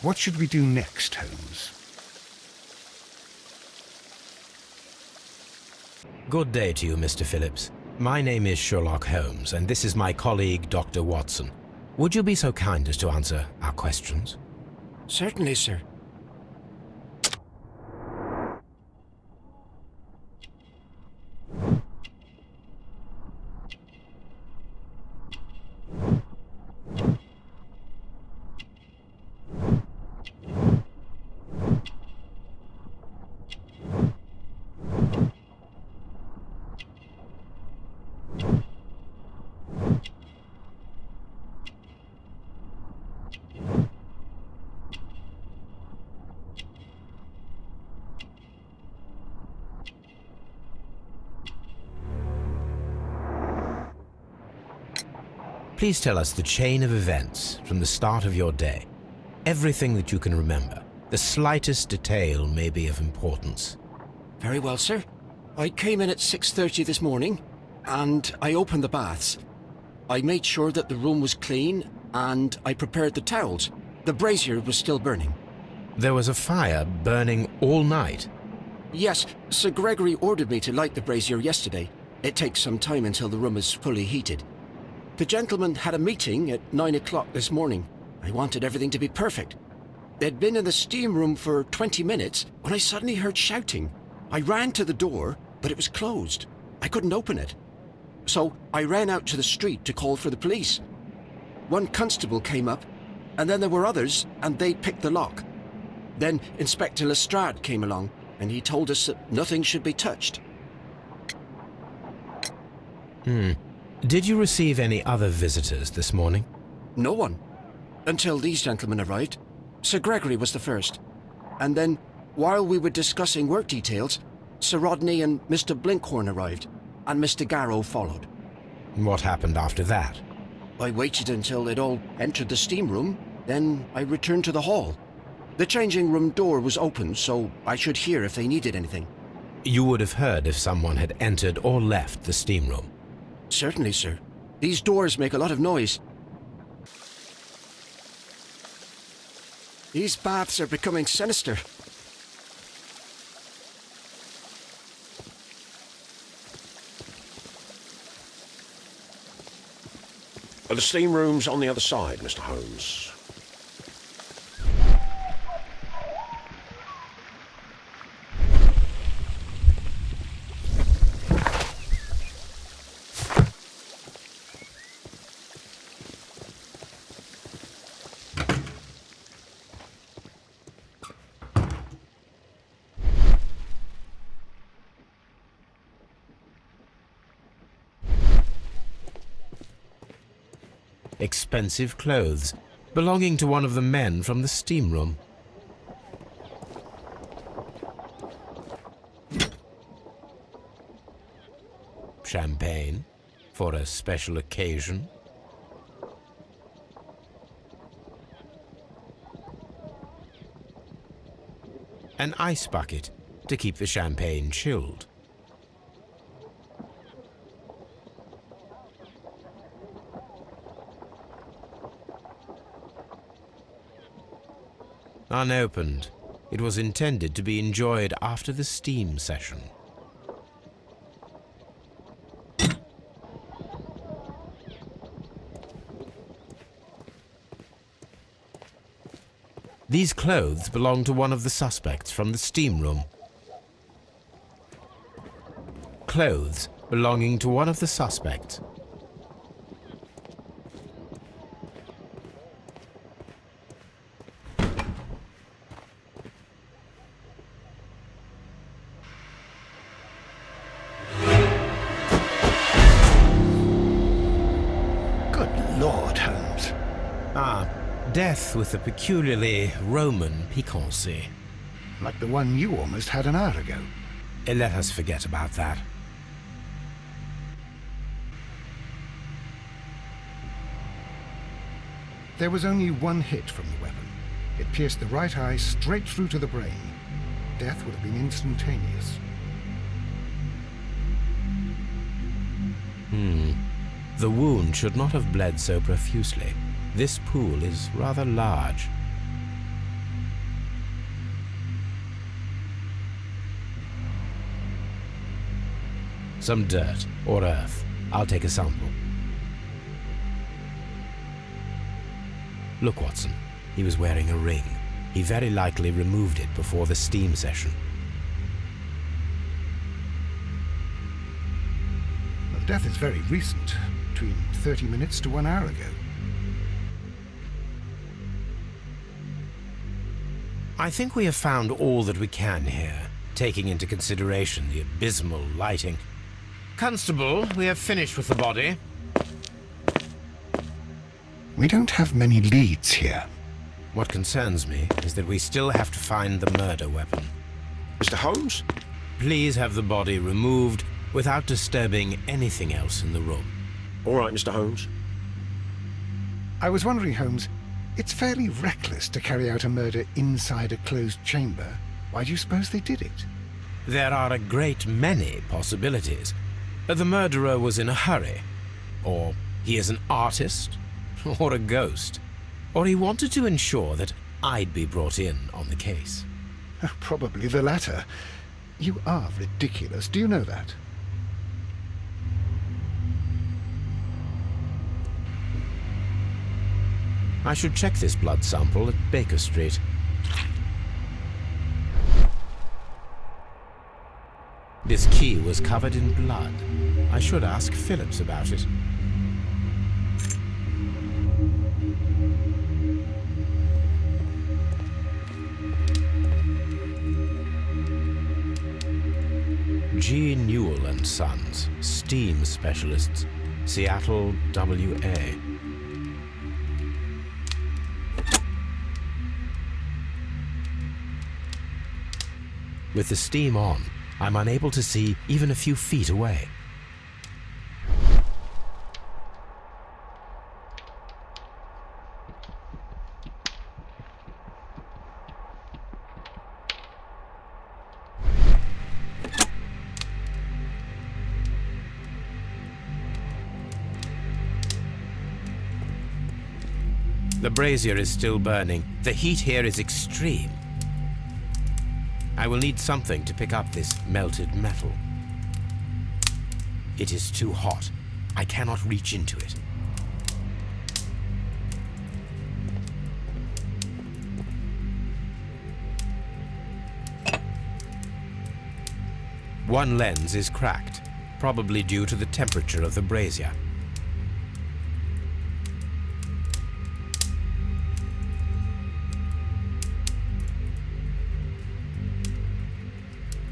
What should we do next, Holmes? Good day to you, Mr. Phillips. My name is Sherlock Holmes, and this is my colleague, Dr. Watson. Would you be so kind as to answer our questions? Certainly, sir. Please tell us the chain of events from the start of your day. Everything that you can remember. The slightest detail may be of importance. Very well, sir. I came in at 6:30 this morning, and I opened the baths. I made sure that the room was clean, and I prepared the towels. The brazier was still burning. There was a fire burning all night. Yes, Sir Gregory ordered me to light the brazier yesterday. It takes some time until the room is fully heated. The gentleman had a meeting at 9 o'clock this morning. I wanted everything to be perfect. They'd been in the steam room for 20 minutes when I suddenly heard shouting. I ran to the door, but it was closed. I couldn't open it. So I ran out to the street to call for the police. One constable came up, and then there were others, and they picked the lock. Then Inspector Lestrade came along, and he told us that nothing should be touched. Did you receive any other visitors this morning? No one. Until these gentlemen arrived. Sir Gregory was the first. And then, while we were discussing work details, Sir Rodney and Mr. Blinkhorn arrived, and Mr. Garrow followed. What happened after that? I waited until they'd all entered the steam room, then I returned to the hall. The changing room door was open, so I should hear if they needed anything. You would have heard if someone had entered or left the steam room. Certainly, sir. These doors make a lot of noise. These baths are becoming sinister. The steam room's on the other side, Mr. Holmes. Expensive clothes, belonging to one of the men from the steam room. Champagne for a special occasion. An ice bucket to keep the champagne chilled. Unopened, it was intended to be enjoyed after the steam session. These clothes belong to one of the suspects from the steam room. Clothes belonging to one of the suspects. Lord, Holmes. Death with a peculiarly Roman piquancy. Like the one you almost had an hour ago. Let us forget about that. There was only one hit from the weapon. It pierced the right eye straight through to the brain. Death would have been instantaneous. The wound should not have bled so profusely. This pool is rather large. Some dirt or earth. I'll take a sample. Look, Watson. He was wearing a ring. He very likely removed it before the steam session. The death is very recent, between 30 minutes to 1 hour ago. I think we have found all that we can here, taking into consideration the abysmal lighting. Constable, we have finished with the body. We don't have many leads here. What concerns me is that we still have to find the murder weapon. Mr. Holmes? Please have the body removed without disturbing anything else in the room. All right, Mr. Holmes. I was wondering, Holmes, it's fairly reckless to carry out a murder inside a closed chamber. Why do you suppose they did it? There are a great many possibilities. The murderer was in a hurry, or he is an artist, or a ghost, or he wanted to ensure that I'd be brought in on the case. Probably the latter. You are ridiculous, do you know that? I should check this blood sample at Baker Street. This key was covered in blood. I should ask Phillips about it. G. Newell and Sons, steam specialists, Seattle, WA. With the steam on, I'm unable to see even a few feet away. The brazier is still burning. The heat here is extreme. I will need something to pick up this melted metal. It is too hot. I cannot reach into it. One lens is cracked, probably due to the temperature of the brazier.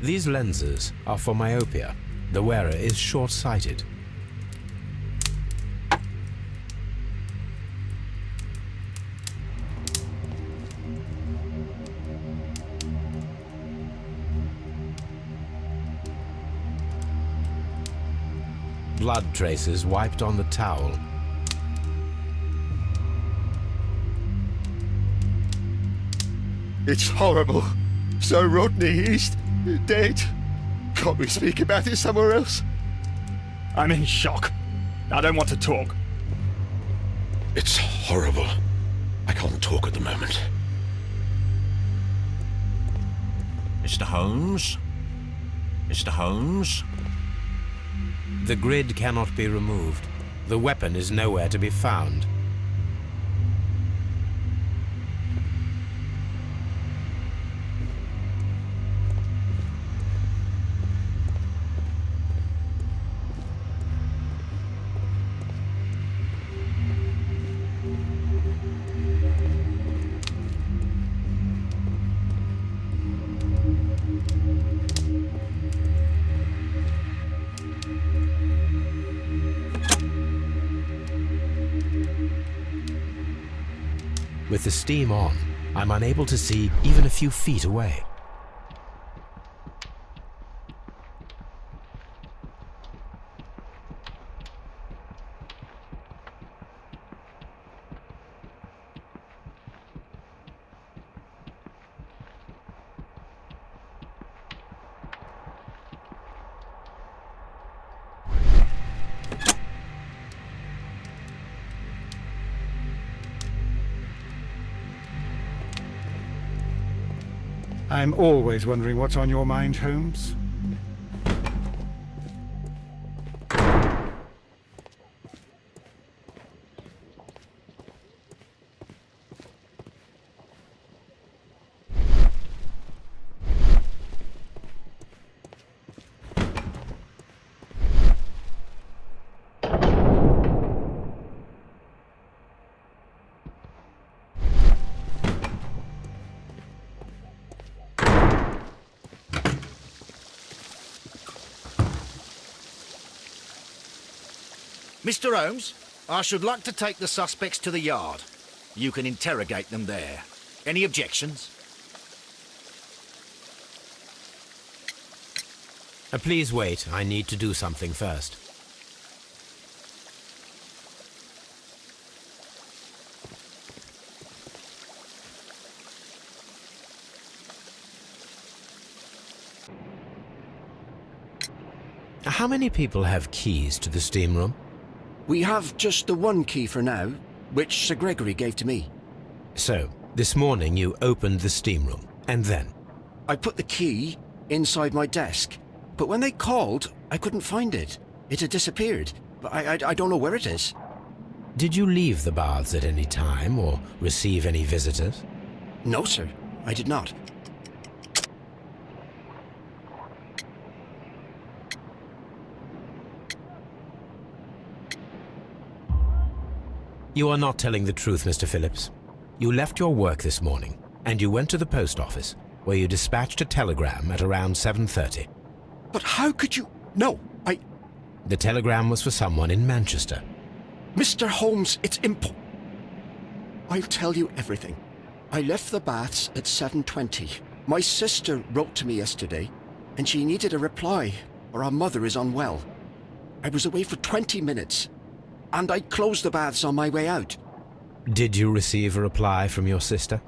These lenses are for myopia. The wearer is short-sighted. Blood traces wiped on the towel. It's horrible. So Rodney, he's dead. Can't we speak about it somewhere else? I'm in shock. I don't want to talk. It's horrible. I can't talk at the moment. Mr. Holmes? Mr. Holmes? The grid cannot be removed. The weapon is nowhere to be found. With the steam on, I'm unable to see even a few feet away. I'm always wondering what's on your mind, Holmes. Mr. Holmes, I should like to take the suspects to the yard. You can interrogate them there. Any objections? Please wait. I need to do something first. How many people have keys to the steam room? We have just the one key for now, which Sir Gregory gave to me. So, this morning you opened the steam room, and then? I put the key inside my desk, but when they called, I couldn't find it. It had disappeared, but I don't know where it is. Did you leave the baths at any time, or receive any visitors? No, sir, I did not. You are not telling the truth, Mr. Phillips. You left your work this morning, and you went to the post office, where you dispatched a telegram at around 7:30. But how could you... No, The telegram was for someone in Manchester. Mr. Holmes, it's I'll tell you everything. I left the baths at 7:20. My sister wrote to me yesterday, and she needed a reply, or her mother is unwell. I was away for 20 minutes, and I closed the baths on my way out. Did you receive a reply from your sister?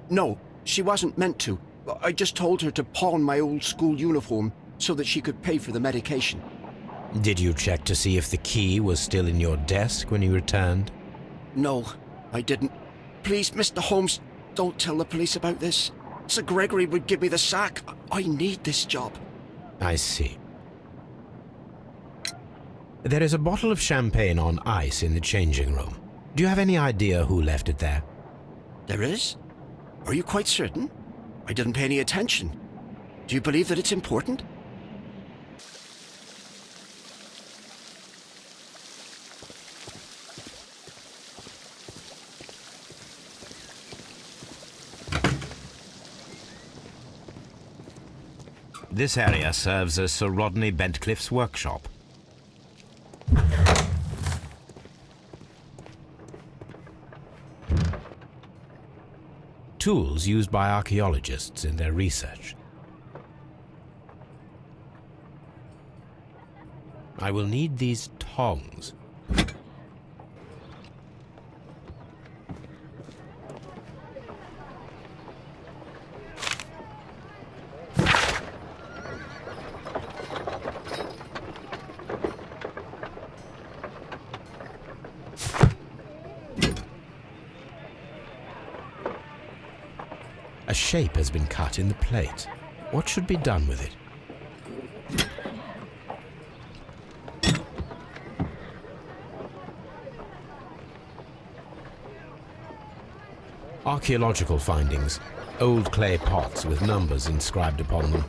No, she wasn't meant to. I just told her to pawn my old school uniform so that she could pay for the medication. Did you check to see if the key was still in your desk when you returned? No, I didn't. Please, Mr. Holmes, don't tell the police about this. Sir Gregory would give me the sack. I need this job. I see. There is a bottle of champagne on ice in the changing room. Do you have any idea who left it there? There is? Are you quite certain? I didn't pay any attention. Do you believe that it's important? This area serves as Sir Rodney Bentcliffe's workshop. Tools used by archaeologists in their research. I will need these tongs. A shape has been cut in the plate. What should be done with it? Archaeological findings. Old clay pots with numbers inscribed upon them.